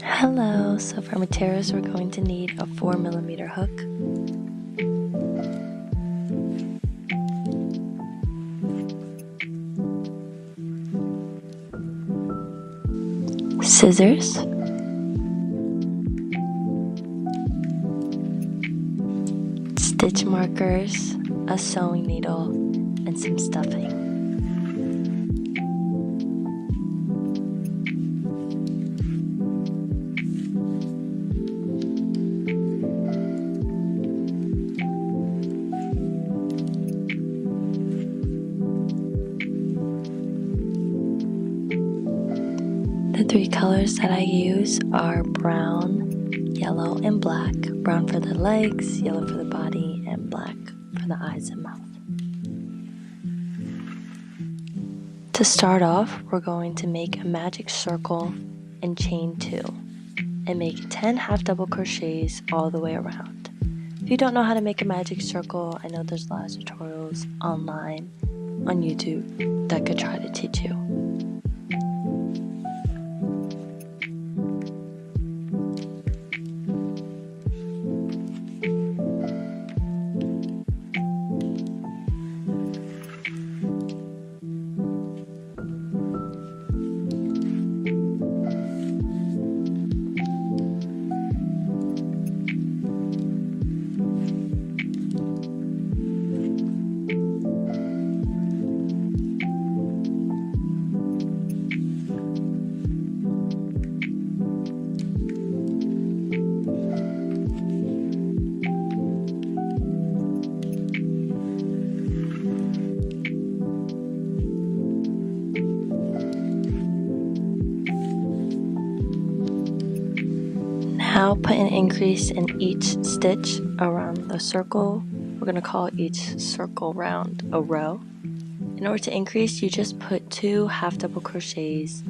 Hello, so for materials we're going to need a 4mm hook, scissors, stitch markers, a sewing needle, and some stuffing. The three colors that I use are brown, yellow, and black. Brown for the legs, yellow for the body, and black for the eyes and mouth. To start off, we're going to make a magic circle and chain 2 and make 10 half double crochets all the way around. If you don't know how to make a magic circle, I know there's a lot of tutorials online on YouTube that could try to teach you. Now put an increase in each stitch around the circle. We're going to call each circle round a row. In order to increase, you just put 2 half double crochets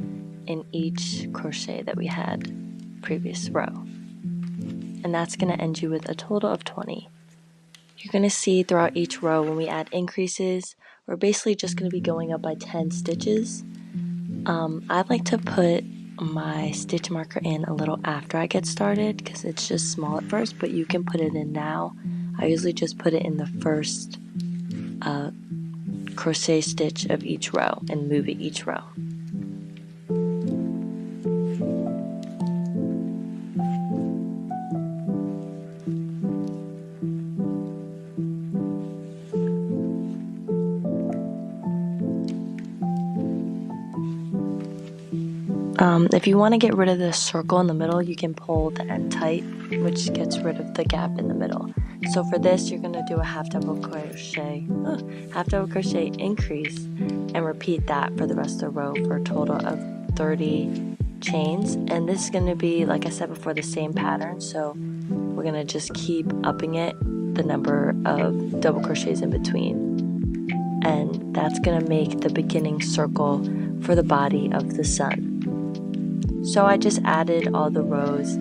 in each crochet that we had previous row. And that's going to end you with a total of 20. You're going to see throughout each row when we add increases, we're basically just going to be going up by 10 stitches. I like to put my stitch marker in a little after I get started because it's just small at first, but you can put it in now. I usually just put it in the first crochet stitch of each row and move it each row. If you want to get rid of the circle in the middle, you can pull the end tight, which gets rid of the gap in the middle. So for this, you're going to do a half double crochet increase and repeat that for the rest of the row for a total of 30 chains. And this is going to be, like I said before, the same pattern. So we're going to just keep upping it, the number of double crochets in between. And that's going to make the beginning circle for the body of the sun. So I just added all the rows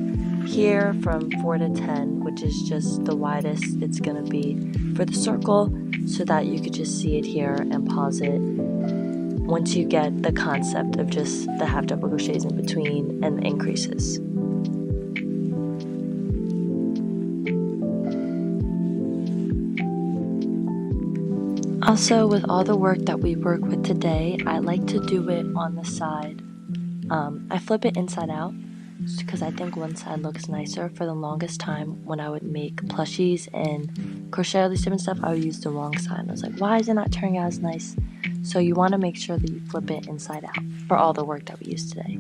here from 4 to 10, which is just the widest it's going to be for the circle, so that you could just see it here and pause it once you get the concept of just the half double crochets in between and the increases. Also, with all the work that we work with today, I like to do it on the side. I flip it inside out because I think one side looks nicer. For the longest time when I would make plushies and crochet all these different stuff, I would use the wrong side. And I was like, why is it not turning out as nice? So you want to make sure that you flip it inside out for all the work that we use today.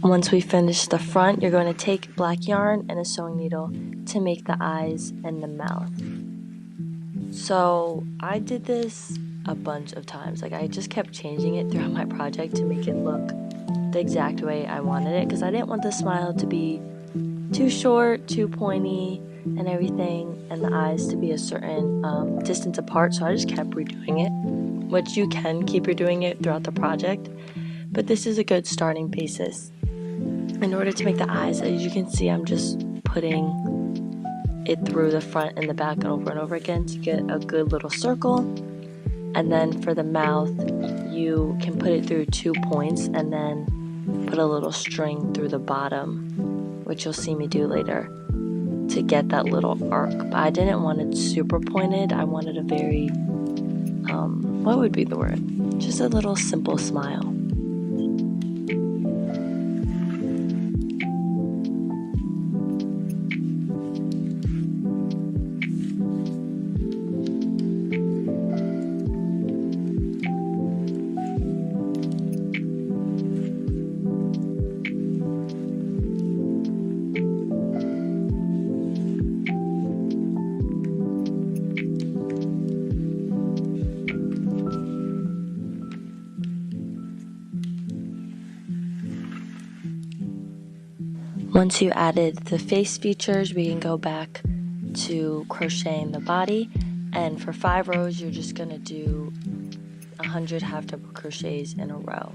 Once we finish the front, you're going to take black yarn and a sewing needle to make the eyes and the mouth. So I did this a bunch of times. Like, I just kept changing it throughout my project to make it look the exact way I wanted it, because I didn't want the smile to be too short, too pointy, and everything, and the eyes to be a certain distance apart. So I just kept redoing it, which you can keep redoing it throughout the project, but this is a good starting basis. In order to make the eyes, as you can see, I'm just putting it through the front and the back over and over again to get a good little circle. And then for the mouth, you can put it through 2 points and then put a little string through the bottom, which you'll see me do later, to get that little arc. But I didn't want it super pointed. I wanted a very, what would be the word? Just a little simple smile. Once you added the face features, we can go back to crocheting the body, and for 5 rows you're just going to do 100 half double crochets in a row.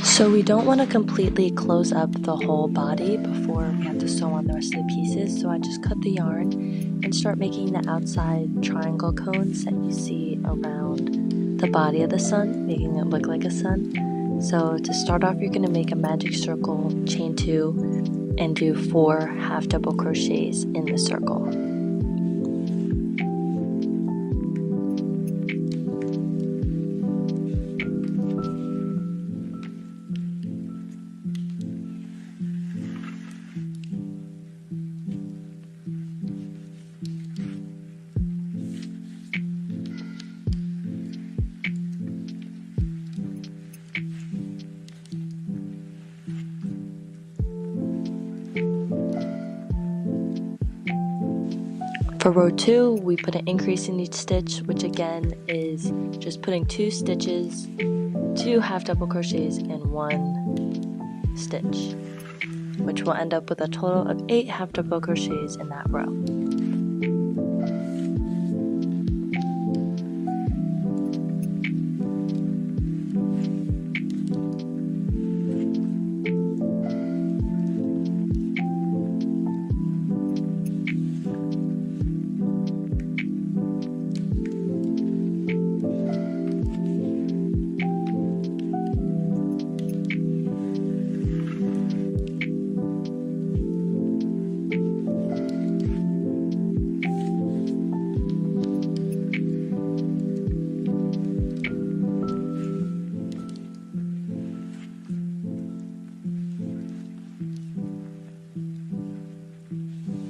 So we don't want to completely close up the whole body before we have to sew on the rest of the pieces, so I just cut the yarn and start making the outside triangle cones that you see around the body of the sun, making it look like a sun. So to start off, you're going to make a magic circle, chain 2, and do 4 half double crochets in the circle. For row 2, we put an increase in each stitch, which again is just putting 2 stitches, 2 half double crochets in 1 stitch, which will end up with a total of 8 half double crochets in that row.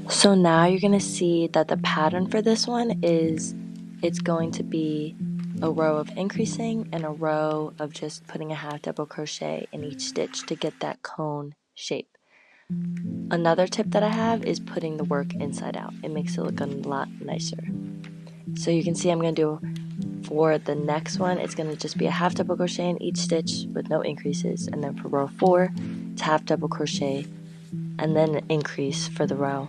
So now you're going to see that the pattern for this one is it's going to be a row of increasing and a row of just putting a half double crochet in each stitch to get that cone shape. Another tip that I have is putting the work inside out. It makes it look a lot nicer. So you can see I'm going to do, for the next one, it's going to just be a half double crochet in each stitch with no increases, and then for row 4, it's half double crochet and then an increase for the row.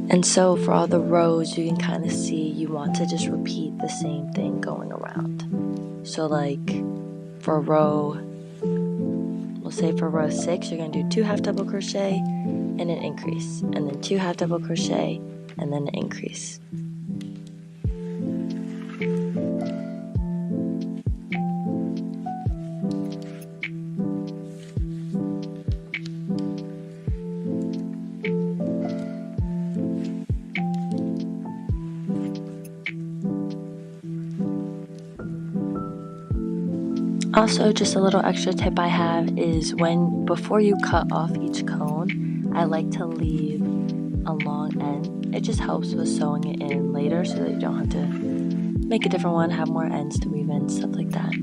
And so for all the rows, you can kind of see you want to just repeat the same thing going around. So like for row, we'll say for row 6, you're going to do 2 half double crochet and an increase, and then 2 half double crochet and then an increase. Also, just a little extra tip I have is before you cut off each cone, I like to leave a long end. It just helps with sewing it in later so that you don't have to make a different one, have more ends to weave in, stuff like that.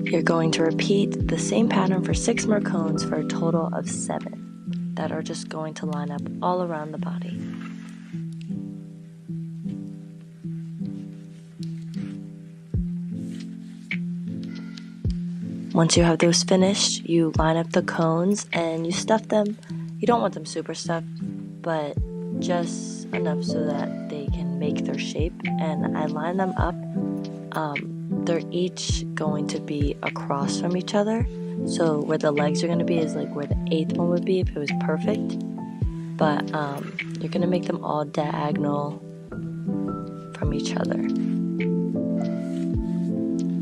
You're going to repeat the same pattern for 6 more cones for a total of 7 that are just going to line up all around the body. Once you have those finished, you line up the cones and you stuff them. You don't want them super stuffed, but just enough so that they can make their shape. And I line them up. They're each going to be across from each other. So where the legs are going to be is like where the 8th one would be if it was perfect. But you're going to make them all diagonal from each other.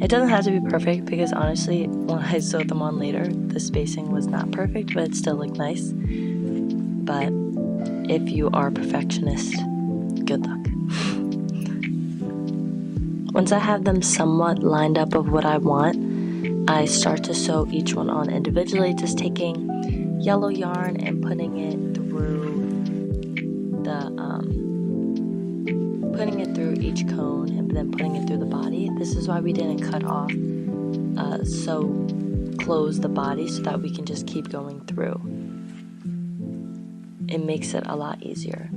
It doesn't have to be perfect because honestly, when I sewed them on later, the spacing was not perfect, but it still looked nice. But if you are a perfectionist, good luck. Once I have them somewhat lined up of what I want, I start to sew each one on individually, just taking yellow yarn and putting it through each cone and then putting it through the body. This is why we didn't cut off close the body so that we can just keep going through. It makes it a lot easier.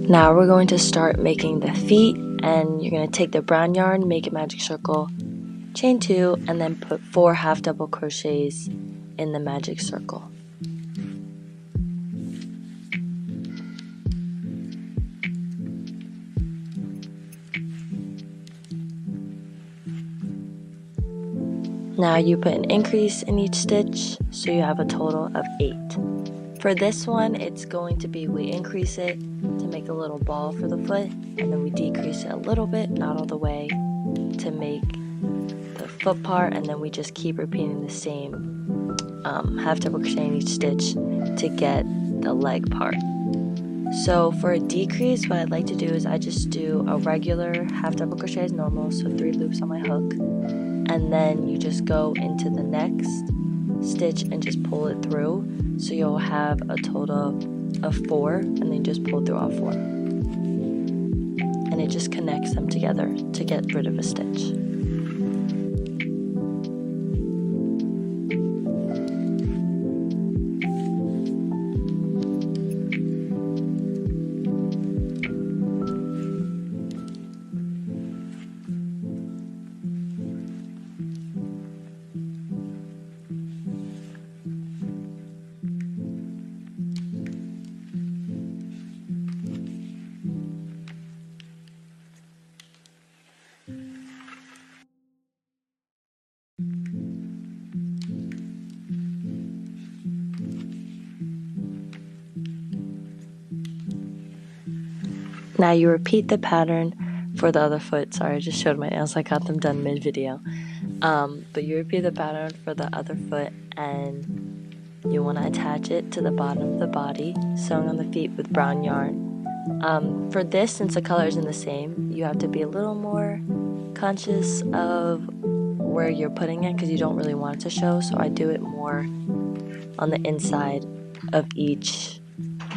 Now we're going to start making the feet, and you're going to take the brown yarn, make a magic circle, chain 2, and then put 4 half double crochets in the magic circle. Now you put an increase in each stitch, so you have a total of 8. For this one, it's going to be we increase it to make a little ball for the foot, and then we decrease it a little bit, not all the way, to make the foot part, and then we just keep repeating the same half double crochet in each stitch to get the leg part. So for a decrease, what I'd like to do is I just do a regular half double crochet as normal, so 3 loops on my hook, and then you just go into the next stitch and just pull it through, so you'll have a total of 4, and then just pull through all 4, and it just connects them together to get rid of a stitch. Now you repeat the pattern for the other foot. Sorry, I just showed my nails. I got them done mid-video. But you repeat the pattern for the other foot, and you want to attach it to the bottom of the body, sewing on the feet with brown yarn. For this, since the color isn't the same, you have to be a little more conscious of where you're putting it because you don't really want it to show, so I do it more on the inside of each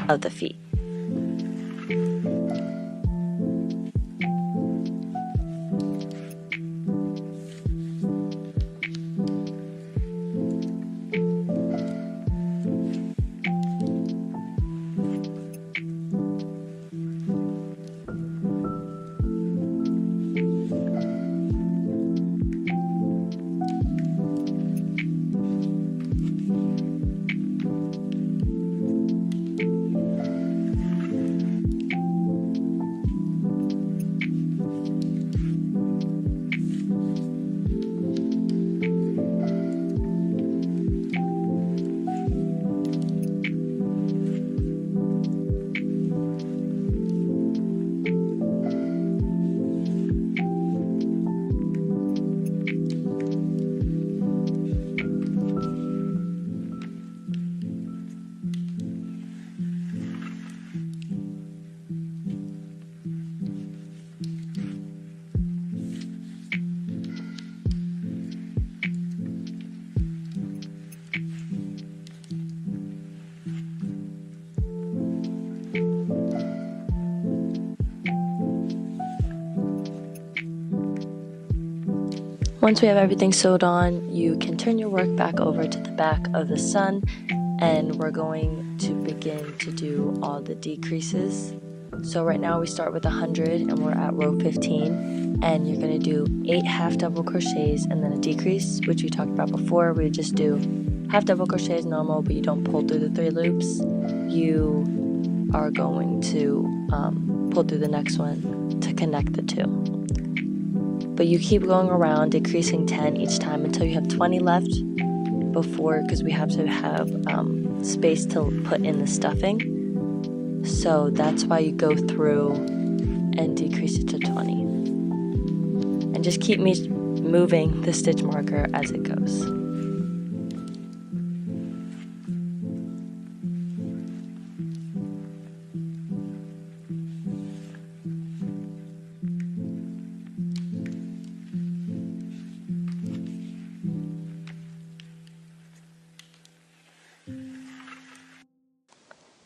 of the feet. Once we have everything sewed on, you can turn your work back over to the back of the sun, and we're going to begin to do all the decreases. So right now we start with 100 and we're at row 15, and you're going to do 8 half double crochets and then a decrease, which we talked about before. We just do half double crochet as normal, but you don't pull through the 3 loops. You are going to pull through the next one to connect the 2. But you keep going around, decreasing 10 each time until you have 20 left before, because we have to have space to put in the stuffing. So that's why you go through and decrease it to 20. And just keep moving the stitch marker as it goes.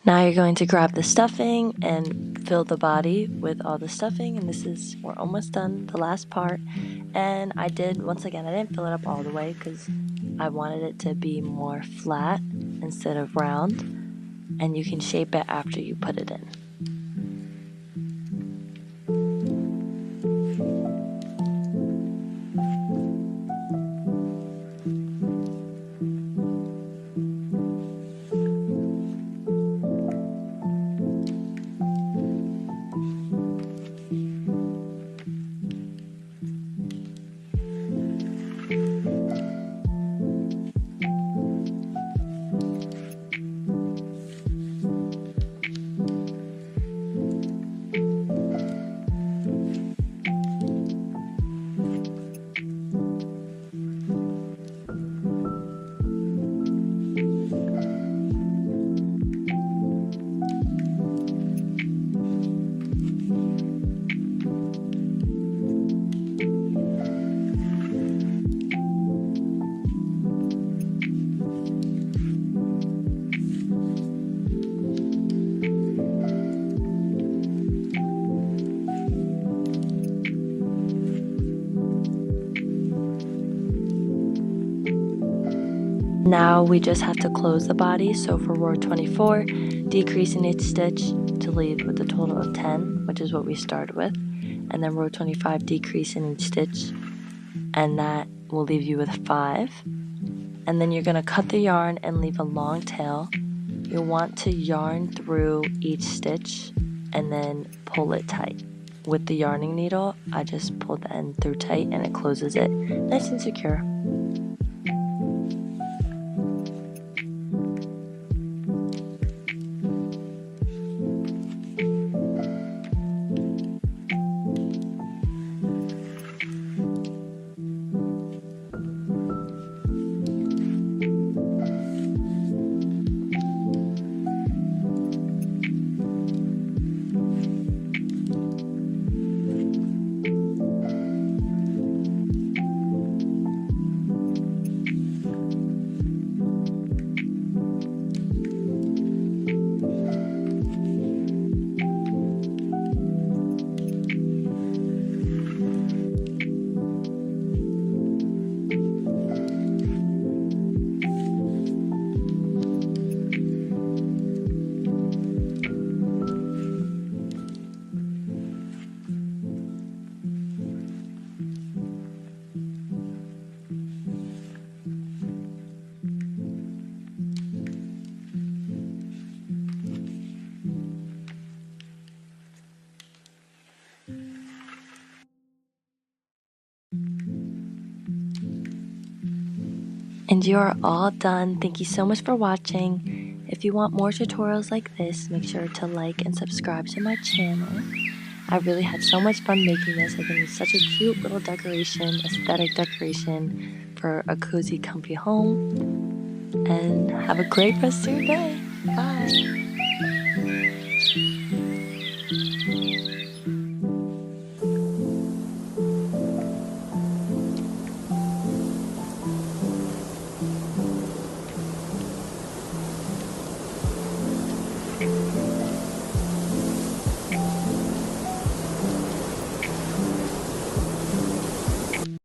Now you're going to grab the stuffing and fill the body with all the stuffing, and we're almost done, the last part. And once again, I didn't fill it up all the way because I wanted it to be more flat instead of round, and you can shape it after you put it in. Now we just have to close the body. So for row 24, decrease in each stitch to leave with a total of 10, which is what we started with. And then row 25, decrease in each stitch, and that will leave you with 5. And then you're going to cut the yarn and leave a long tail. You'll want to yarn through each stitch and then pull it tight. With the yarning needle, I just pull the end through tight and it closes it nice and secure. And you are all done. Thank you so much for watching. If you want more tutorials like this, make sure to like and subscribe to my channel. I really had so much fun making this. I think it's such a cute little decoration, aesthetic decoration for a cozy, comfy home. And have a great rest of your day. Bye.